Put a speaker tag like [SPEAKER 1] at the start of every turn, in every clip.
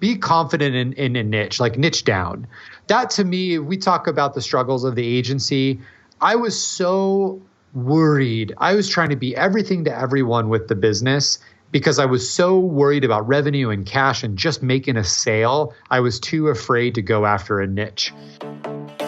[SPEAKER 1] be confident in a niche, like niche down. That to me, we talk about the struggles of the agency. I was so worried. I was trying to be everything to everyone with the business because I was so worried about revenue and cash and just making a sale. I was too afraid to go after a niche.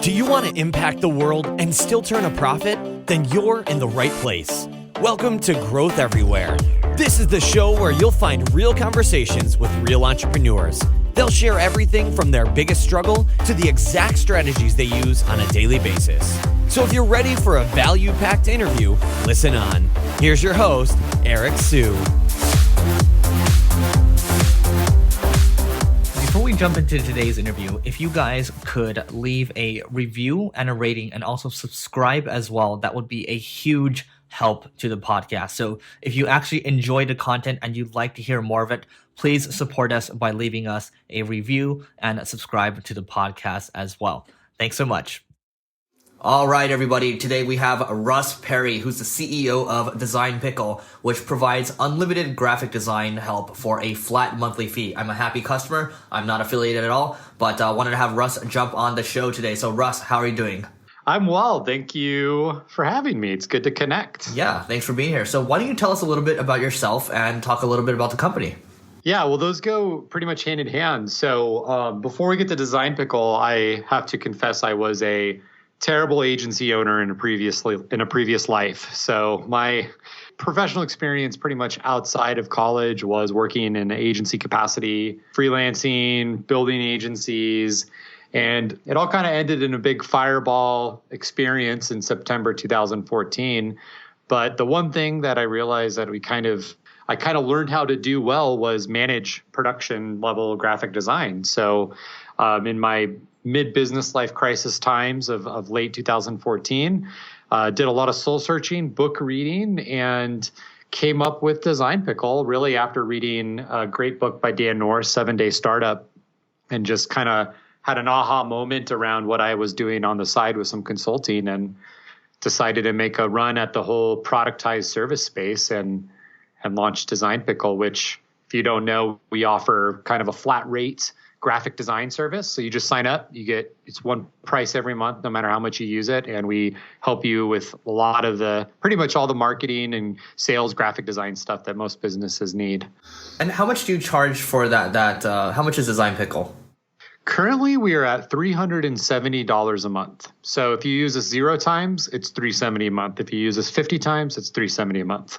[SPEAKER 2] Do you want to impact the world and still turn a profit? Then you're in the right place. Welcome to Growth Everywhere. This is the show where you'll find real conversations with real entrepreneurs. They'll share everything from their biggest struggle to the exact strategies they use on a daily basis. So if you're ready for a value-packed interview, listen on. Here's your host, Eric Sue.
[SPEAKER 3] Before we jump into today's interview, if you guys could leave a review and a rating and also subscribe as well, that would be a huge help to the podcast. So if you actually enjoy the content and you'd like to hear more of it, please support us by leaving us a review and subscribe to the podcast as well. Thanks so much. All right, everybody. Today we have Russ Perry, who's the CEO of Design Pickle, which provides unlimited graphic design help for a flat monthly fee. I'm a happy customer. I'm not affiliated at all, but wanted to have Russ jump on the show today. So Russ, how are you doing?
[SPEAKER 1] I'm well. Thank you for having me. It's good to connect.
[SPEAKER 3] Yeah, thanks for being here. So why don't you tell us a little bit about yourself and talk a little bit about the company?
[SPEAKER 1] Yeah, well, those go pretty much hand in hand. So before we get to Design Pickle, I have to confess I was a terrible agency owner in a previous life. So my professional experience pretty much outside of college was working in an agency capacity, freelancing, building agencies. And it all kind of ended in a big fireball experience in September 2014. But the one thing that I realized that I kind of learned how to do well was manage production level graphic design. So in my mid-business life crisis times of late 2014, did a lot of soul searching, book reading, and came up with Design Pickle really after reading a great book by Dan Norris, 7-Day Startup, and just kind of had an aha moment around what I was doing on the side with some consulting and decided to make a run at the whole productized service space and launched Design Pickle, which, if you don't know, we offer kind of a flat rate graphic design service. So you just sign up, it's one price every month, no matter how much you use it. And we help you with a lot of pretty much all the marketing and sales graphic design stuff that most businesses need.
[SPEAKER 3] And how much do you charge for that? How much is Design Pickle?
[SPEAKER 1] Currently, we are at $370 a month. So if you use us 0 times, it's $370 a month. If you use us 50 times, it's $370 a month.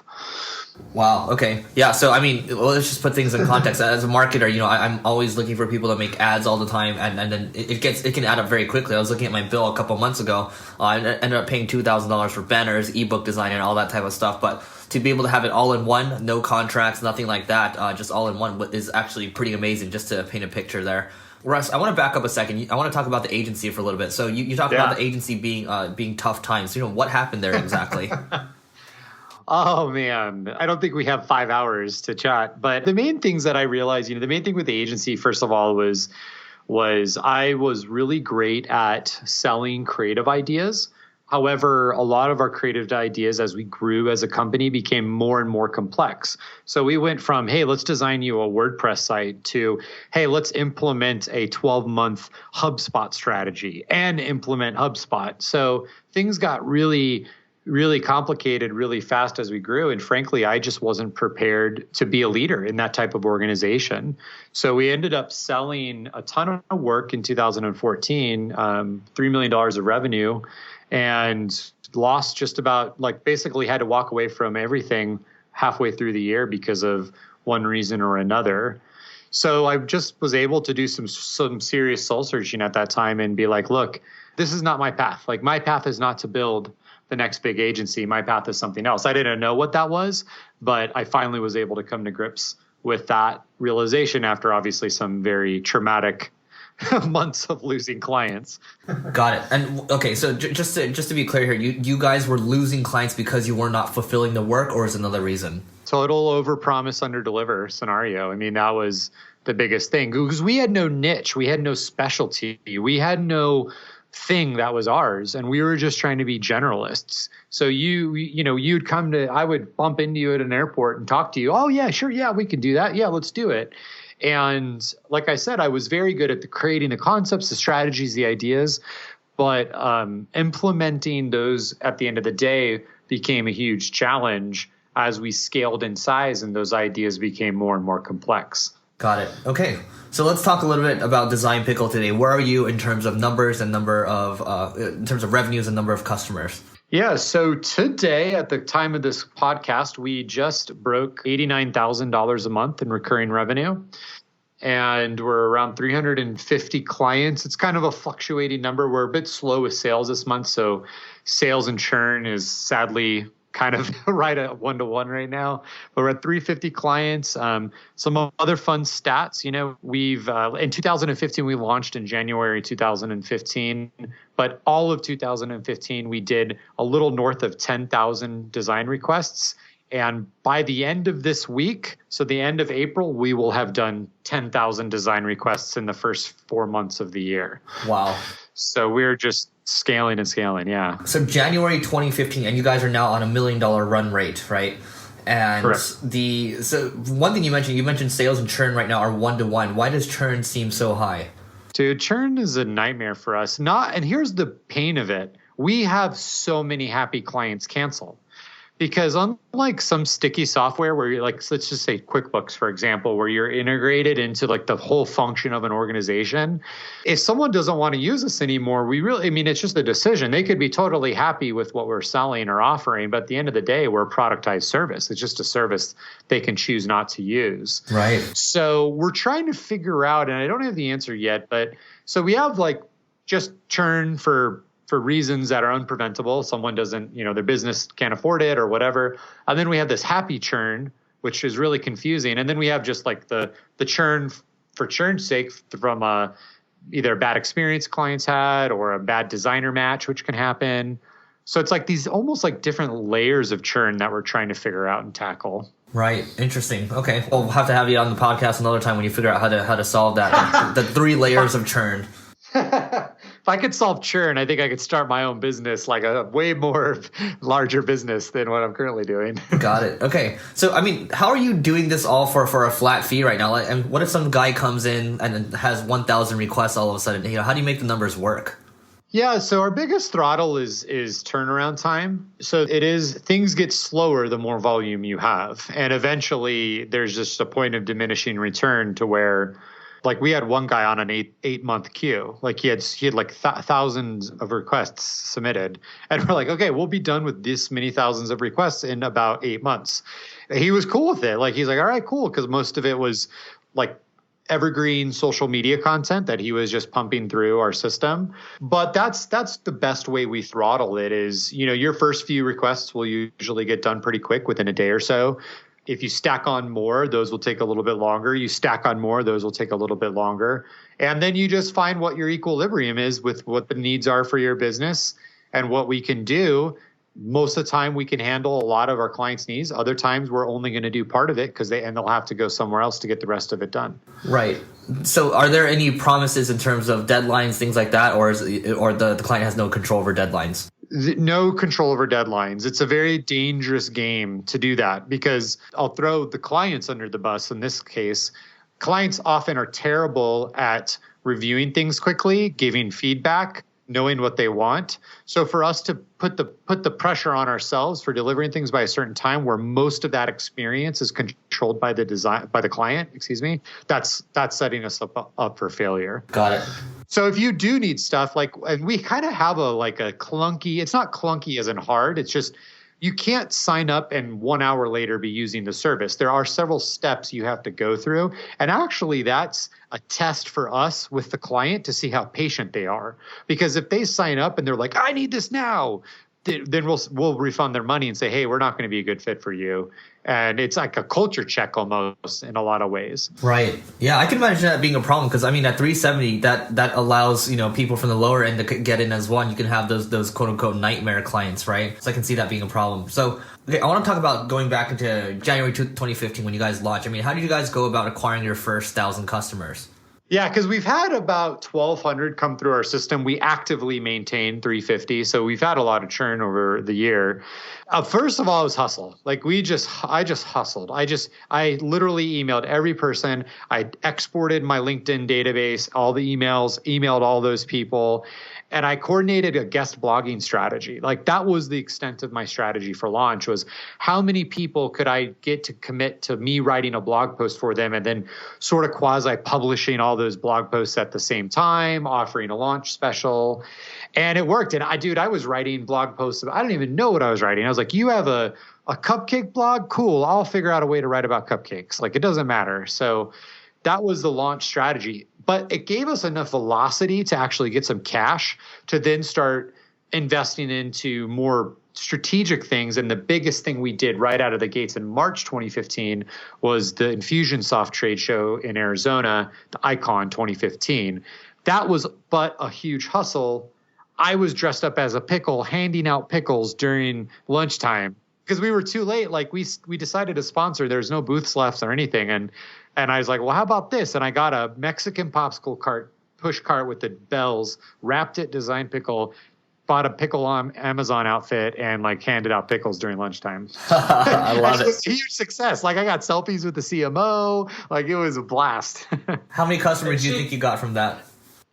[SPEAKER 3] Wow. Okay. Yeah. So, I mean, let's just put things in context. As a marketer, I'm always looking for people to make ads all the time, and then it can add up very quickly. I was looking at my bill a couple months ago. I ended up paying $2,000 for banners, ebook design, and all that type of stuff. But to be able to have it all in one, no contracts, nothing like that, just all in one is actually pretty amazing, just to paint a picture there. Russ, I want to back up a second. I want to talk about the agency for a little bit. So you talked about the agency being tough times. What happened there exactly?
[SPEAKER 1] Oh, man. I don't think we have 5 hours to chat. But the main things that I realized, the main thing with the agency, first of all, was I was really great at selling creative ideas. However, a lot of our creative ideas as we grew as a company became more and more complex. So we went from, hey, let's design you a WordPress site to, hey, let's implement a 12-month HubSpot strategy and implement HubSpot. So things got really, really complicated really fast as we grew. And frankly, I just wasn't prepared to be a leader in that type of organization. So we ended up selling a ton of work in 2014, $3 million of revenue, and lost just about basically had to walk away from everything halfway through the year because of one reason or another. So I just was able to do some serious soul searching at that time and be like, look, this is not my path. My path is not to build the next big agency. My path is something else. I didn't know what that was, but I finally was able to come to grips with that realization after obviously some very traumatic months of losing clients.
[SPEAKER 3] Got it. And okay, so just to be clear here, you guys were losing clients because you were not fulfilling the work, or is another reason?
[SPEAKER 1] Total overpromise, underdeliver scenario. I mean, that was the biggest thing because we had no niche, we had no specialty, we had no thing that was ours, and we were just trying to be generalists. So you'd come to, I would bump into you at an airport and talk to you. Oh yeah, sure, yeah, we can do that. Yeah, let's do it. And like I said, I was very good at creating the concepts, the strategies, the ideas, but implementing those at the end of the day became a huge challenge as we scaled in size and those ideas became more and more complex.
[SPEAKER 3] Got it. Okay. So let's talk a little bit about Design Pickle today. Where are you in terms of numbers and in terms of revenues and number of customers?
[SPEAKER 1] Yeah. So today, at the time of this podcast, we just broke $89,000 a month in recurring revenue. And we're around 350 clients. It's kind of a fluctuating number. We're a bit slow with sales this month. So sales and churn is sadly kind of right at 1-to-1 right now. But we're at 350 clients. Some other fun stats, we've in 2015, we launched in January 2015. But all of 2015, we did a little north of 10,000 design requests. And by the end of this week, so the end of April, we will have done 10,000 design requests in the first 4 months of the year.
[SPEAKER 3] Wow.
[SPEAKER 1] So we're just scaling and scaling, yeah.
[SPEAKER 3] So January 2015, and you guys are now on $1 million run rate, right? And
[SPEAKER 1] correct.
[SPEAKER 3] So one thing you mentioned sales and churn right now are 1-to-1. Why does churn seem so high?
[SPEAKER 1] Dude, churn is a nightmare for us. And here's the pain of it. We have so many happy clients cancel. Because unlike some sticky software where you're like, let's just say QuickBooks, for example, where you're integrated into like the whole function of an organization, if someone doesn't want to use us anymore, it's just a decision. They could be totally happy with what we're selling or offering, but at the end of the day, we're a productized service. It's just a service they can choose not to use.
[SPEAKER 3] Right.
[SPEAKER 1] So we're trying to figure out, and I don't have the answer yet, but so we have like just churn for reasons that are unpreventable. Someone doesn't, their business can't afford it or whatever. And then we have this happy churn, which is really confusing. And then we have just like the churn for churn's sake from either a bad experience clients had or a bad designer match, which can happen. So it's like these almost like different layers of churn that we're trying to figure out and tackle.
[SPEAKER 3] Right. Interesting. Okay. We'll have to have you on the podcast another time when you figure out how to solve that. the 3 layers of churn.
[SPEAKER 1] If I could solve churn, I think I could start my own business, like a way more larger business than what I'm currently doing.
[SPEAKER 3] Got it. Okay. So, how are you doing this all for a flat fee right now? And what if some guy comes in and has 1,000 requests all of a sudden? How do you make the numbers work?
[SPEAKER 1] Yeah, so our biggest throttle is turnaround time. So things get slower the more volume you have. And eventually there's just a point of diminishing return to where, like, we had one guy on an 8-month queue. Like he had like thousands of requests submitted. And we're like, okay, we'll be done with this many thousands of requests in about 8 months. He was cool with it. Like, he's like, all right, cool. Because most of it was like evergreen social media content that he was just pumping through our system. But that's the best way we throttle it is, your first few requests will usually get done pretty quick within a day or so. If you stack on more, those will take a little bit longer. You stack on more, those will take a little bit longer. And then you just find what your equilibrium is with what the needs are for your business and what we can do. Most of the time we can handle a lot of our clients' needs. Other times we're only going to do part of it and they'll have to go somewhere else to get the rest of it done.
[SPEAKER 3] Right. So are there any promises in terms of deadlines, things like that, or the client has no control over deadlines?
[SPEAKER 1] No control over deadlines. It's a very dangerous game to do that because I'll throw the clients under the bus in this case. Clients often are terrible at reviewing things quickly, giving feedback, knowing what they want. So for us to put the pressure on ourselves for delivering things by a certain time where most of that experience is controlled by the client, that's setting us up for failure.
[SPEAKER 3] Got it.
[SPEAKER 1] So if you do need stuff and we kind of have a clunky, it's not clunky as in hard, it's just you can't sign up and 1 hour later be using the service. There are several steps you have to go through. And actually that's a test for us with the client to see how patient they are. Because if they sign up and they're like, I need this now, then we'll refund their money and say, hey, we're not going to be a good fit for you. And it's like a culture check almost in a lot of ways.
[SPEAKER 3] Right. Yeah, I can imagine that being a problem because, at 370, that allows, people from the lower end to get in as one. You can have those quote unquote nightmare clients, right? So I can see that being a problem. So, okay, I want to talk about going back into January 2015 when you guys launched. How did you guys go about acquiring your first 1,000 customers?
[SPEAKER 1] Yeah, because we've had about 1,200 come through our system. We actively maintain 350, so we've had a lot of churn over the year. First of all, it was hustle. Like I just hustled. I literally emailed every person. I exported my LinkedIn database, all the emails, emailed all those people. And I coordinated a guest blogging strategy. Like that was the extent of my strategy for launch, was how many people could I get to commit to me writing a blog post for them and then sort of quasi publishing all those blog posts at the same time, offering a launch special. And it worked. And I was writing blog posts. I don't even know what I was writing. I was like, you have a cupcake blog? Cool. I'll figure out a way to write about cupcakes. Like it doesn't matter. So that was the launch strategy. But it gave us enough velocity to actually get some cash to then start investing into more strategic things. And the biggest thing we did right out of the gates in March 2015 was the Infusionsoft trade show in Arizona, the Icon 2015. That was but a huge hustle. I was dressed up as a pickle, handing out pickles during lunchtime because we were too late. Like we decided to sponsor. There's no booths left or anything. And I was like, well, how about this? And I got a Mexican popsicle cart, push cart with the bells, wrapped it Design Pickle, bought a pickle on Amazon outfit, and like handed out pickles during lunchtime.
[SPEAKER 3] I love it.
[SPEAKER 1] It was a huge success. Like I got selfies with the CMO. Like it was a blast.
[SPEAKER 3] How many customers do you think you got from that?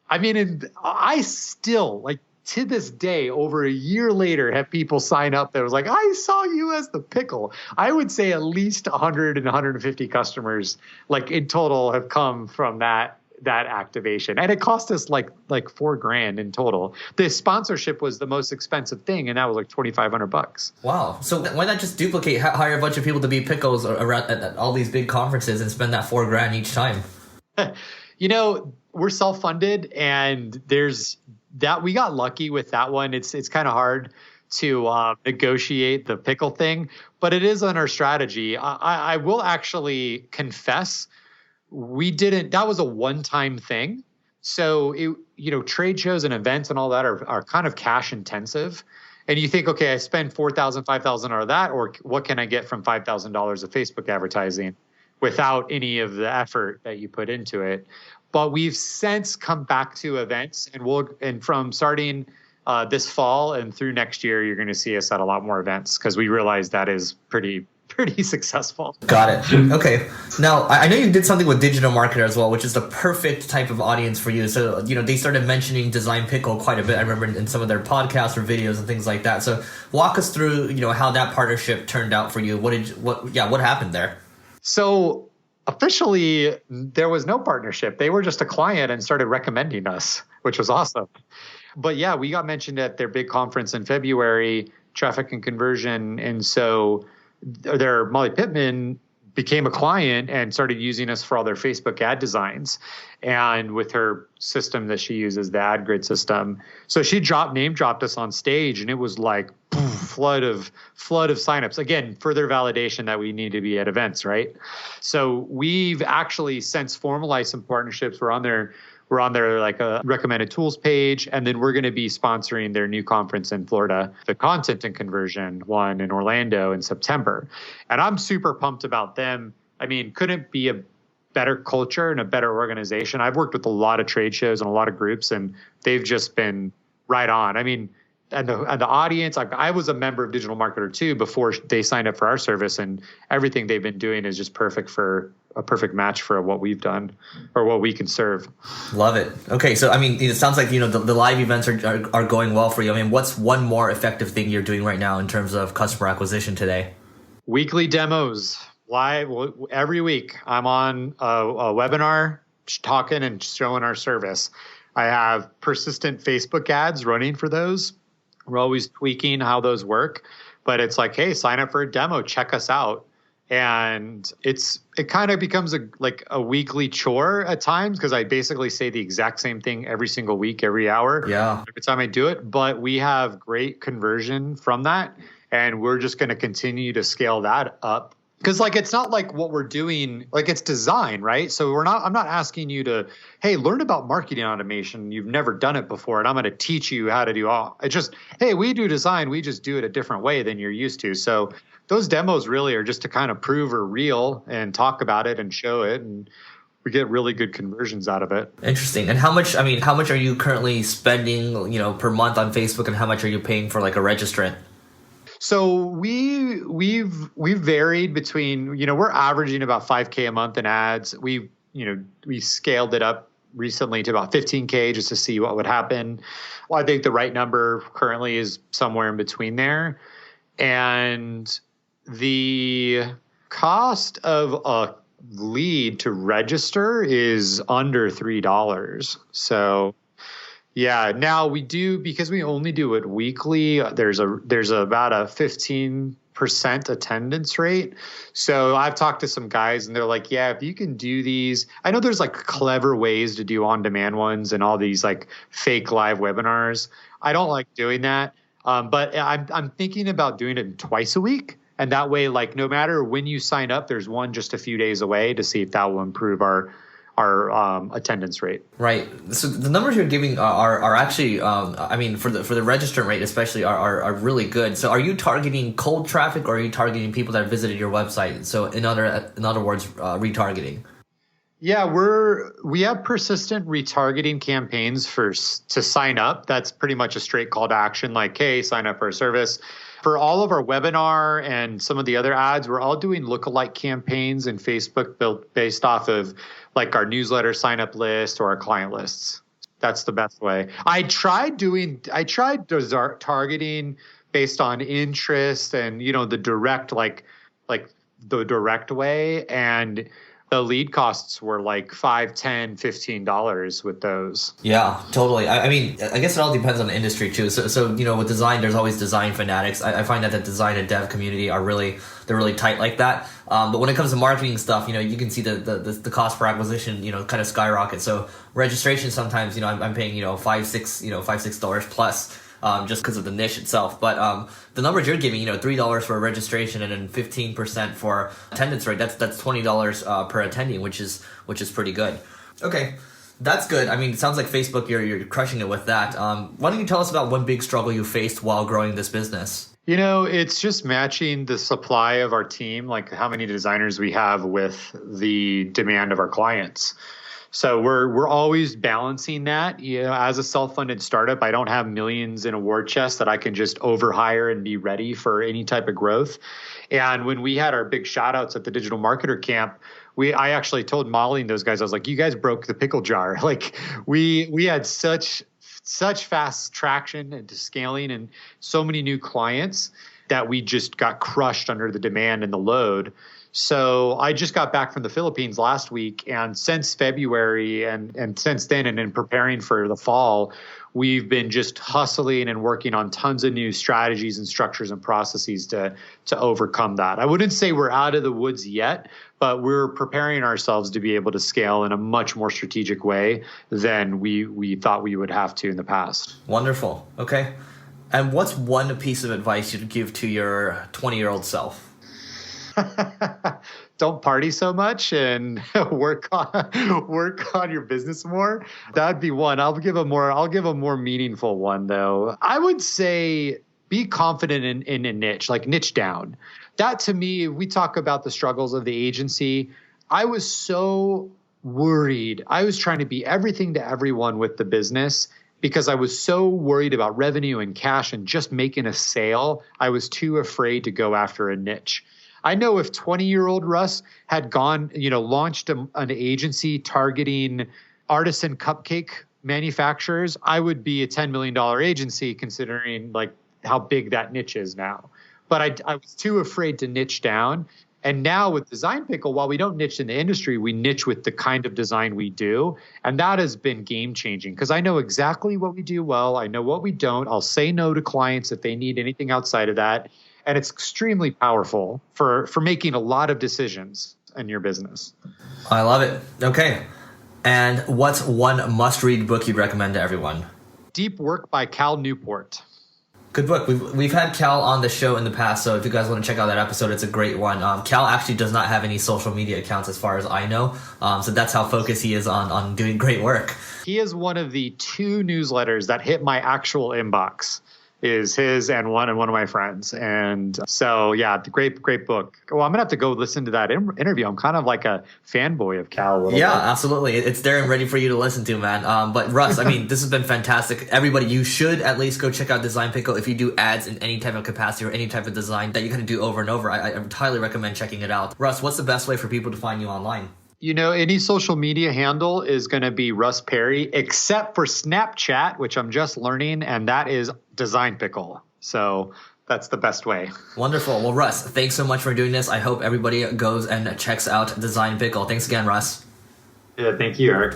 [SPEAKER 1] I mean, I still like to this day, over a year later, have people sign up that was like, I saw you as the pickle. I would say at least 100 and 150 customers, like in total, have come from that activation. And it cost us like $4,000 in total. The sponsorship was the most expensive thing, and that was like $2,500.
[SPEAKER 3] Wow. So why not just duplicate, hire a bunch of people to be pickles around at all these big conferences and spend that $4,000 each time?
[SPEAKER 1] We're self-funded, and there's that we got lucky with that one. It's kind of hard to negotiate the pickle thing, but it is on our strategy. I will actually confess, that was a one-time thing. So trade shows and events and all that are kind of cash intensive. And you think, okay, I spend $4,000, $5,000 out of that, or what can I get from $5,000 of Facebook advertising without any of the effort that you put into it? But we've since come back to events, and from starting this fall and through next year, you're going to see us at a lot more events because we realize that is pretty successful.
[SPEAKER 3] Got it. Okay. Now, I know you did something with digital marketer as well, which is the perfect type of audience for you. So, they started mentioning Design Pickle quite a bit. I remember in some of their podcasts or videos and things like that. So walk us through, how that partnership turned out for you. What happened there?
[SPEAKER 1] So officially, there was no partnership. They were just a client and started recommending us, which was awesome. But yeah, we got mentioned at their big conference in February, Traffic and Conversion. And so their Molly Pittman became a client and started using us for all their Facebook ad designs. And with her system that she uses, the ad grid system. So she name dropped us on stage, and it was like flood of signups. Again, further validation that we need to be at events, right? So we've actually since formalized some partnerships. We're on their like a recommended tools page, and then we're going to be sponsoring their new conference in Florida, the Content and Conversion one in Orlando in September. And I'm super pumped about them. I mean, couldn't be a better culture and a better organization. I've worked with a lot of trade shows and a lot of groups, and they've just been right on. I mean, and the audience, I was a member of Digital Marketer too before they signed up for our service, and everything they've been doing is just perfect match for what we've done or what we can serve.
[SPEAKER 3] Love it. Okay. So, I mean, it sounds like, the live events are going well for you. I mean, what's one more effective thing you're doing right now in terms of customer acquisition today?
[SPEAKER 1] Weekly demos. Live every week. I'm on a webinar talking and showing our service. I have persistent Facebook ads running for those. We're always tweaking how those work, but it's like, hey, sign up for a demo, check us out. And it kind of becomes a weekly chore at times because I basically say the exact same thing every single week, every hour, every time I do it. But we have great conversion from that, and we're just going to continue to scale that up. Because it's not like what we're doing, it's design, right? So I'm not asking you to, hey, learn about marketing automation. You've never done it before, and I'm going to teach you how to do all. It's just, hey, we do design. We just do it a different way than you're used to. So those demos really are just to kind of prove we're real and talk about it and show it. And we get really good conversions out of it.
[SPEAKER 3] Interesting. And how much are you currently spending, per month on Facebook, and how much are you paying for like a registrant?
[SPEAKER 1] So we've varied between, we're averaging about 5K a month in ads. We scaled it up recently to about 15K just to see what would happen. Well, I think the right number currently is somewhere in between there. And the cost of a lead to register is under $3. So yeah, now we do, because we only do it weekly, there's about a 15% attendance rate. So I've talked to some guys and they're like, yeah, if you can do these, I know there's like clever ways to do on-demand ones and all these like fake live webinars. I don't like doing that. But I'm thinking about doing it twice a week. And that way, like, no matter when you sign up, there's one just a few days away to see if that will improve our attendance rate.
[SPEAKER 3] Right. So the numbers you're giving are actually, for the registrant rate especially, are really good. So are you targeting cold traffic, or are you targeting people that have visited your website? So in other words, retargeting.
[SPEAKER 1] Yeah, we have persistent retargeting campaigns to sign up. That's pretty much a straight call to action, like, hey, sign up for a service. For all of our webinar and some of the other ads, we're all doing lookalike campaigns in Facebook built based off of like our newsletter sign up list or our client lists. That's the best way. I tried targeting based on interest and, the direct, like the direct way. And the lead costs were like $5, $10, $15 with those.
[SPEAKER 3] Yeah, totally. I guess it all depends on the industry too. So with design, there's always design fanatics. I find that the design and dev community are really tight like that. But when it comes to marketing stuff, you can see the cost per acquisition, kind of skyrocket. So registration sometimes, I'm paying, $5-6 plus. Just because of the niche itself. But the numbers you're giving, $3 for a registration and then 15% for attendance rate, that's $20 per attendee, which is pretty good. Okay, that's good. It sounds like Facebook, you're crushing it with that. Why don't you tell us about one big struggle you faced while growing this business?
[SPEAKER 1] It's just matching the supply of our team, like how many designers we have with the demand of our clients. So we're always balancing that. As a self-funded startup, I don't have millions in a war chest that I can just overhire and be ready for any type of growth. And when we had our big shout outs at the Digital Marketer Camp, I actually told Molly and those guys, I was like, you guys broke the pickle jar. Like we had such fast traction into scaling and so many new clients that we just got crushed under the demand and the load. So I just got back from the Philippines last week, and since February and since then, and in preparing for the fall, we've been just hustling and working on tons of new strategies and structures and processes to overcome that. I wouldn't say we're out of the woods yet, but we're preparing ourselves to be able to scale in a much more strategic way than we thought we would have to in the past.
[SPEAKER 3] Wonderful. Okay. And what's one piece of advice you'd give to your 20-year-old self?
[SPEAKER 1] Don't party so much and work on your business more. That'd be one. I'll give a more meaningful one though. I would say be confident in a niche, like niche down. That to me, we talk about the struggles of the agency. I was so worried. I was trying to be everything to everyone with the business because I was so worried about revenue and cash and just making a sale. I was too afraid to go after a niche. I know if 20-year-old Russ had launched an agency targeting artisan cupcake manufacturers, I would be a $10 million agency considering like how big that niche is now. But I was too afraid to niche down. And now with Design Pickle, while we don't niche in the industry, we niche with the kind of design we do. And that has been game changing because I know exactly what we do well. I know what we don't. I'll say no to clients if they need anything outside of that. And it's extremely powerful for making a lot of decisions in your business.
[SPEAKER 3] I love it. Okay. And what's one must-read book you'd recommend to everyone?
[SPEAKER 1] Deep Work by Cal Newport.
[SPEAKER 3] Good book. We've had Cal on the show in the past, so if you guys want to check out that episode, it's a great one. Cal actually does not have any social media accounts as far as I know, so that's how focused he is on doing great work.
[SPEAKER 1] He is one of the 2 newsletters that hit my actual inbox. is his and one of my friends. And so, yeah, great book. Well, I'm going to have to go listen to that interview. I'm kind of like a fanboy of Cal a little bit.
[SPEAKER 3] Absolutely. It's there and ready for you to listen to, man. But Russ, I mean, this has been fantastic. Everybody, you should at least go check out Design Pickle if you do ads in any type of capacity or any type of design that you're going to do over and over. I highly recommend checking it out. Russ, what's the best way for people to find you online?
[SPEAKER 1] Any social media handle is going to be Russ Perry, except for Snapchat, which I'm just learning, and that is Design Pickle. So that's the best way.
[SPEAKER 3] Wonderful. Well, Russ, thanks so much for doing this. I hope everybody goes and checks out Design Pickle. Thanks again, Russ.
[SPEAKER 1] Yeah, thank you, Eric.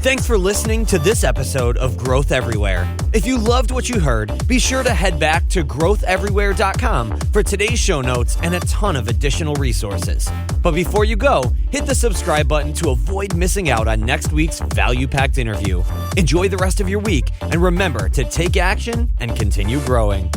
[SPEAKER 2] Thanks for listening to this episode of Growth Everywhere. If you loved what you heard, be sure to head back to growtheverywhere.com for today's show notes and a ton of additional resources. But before you go, hit the subscribe button to avoid missing out on next week's value-packed interview. Enjoy the rest of your week, and remember to take action and continue growing.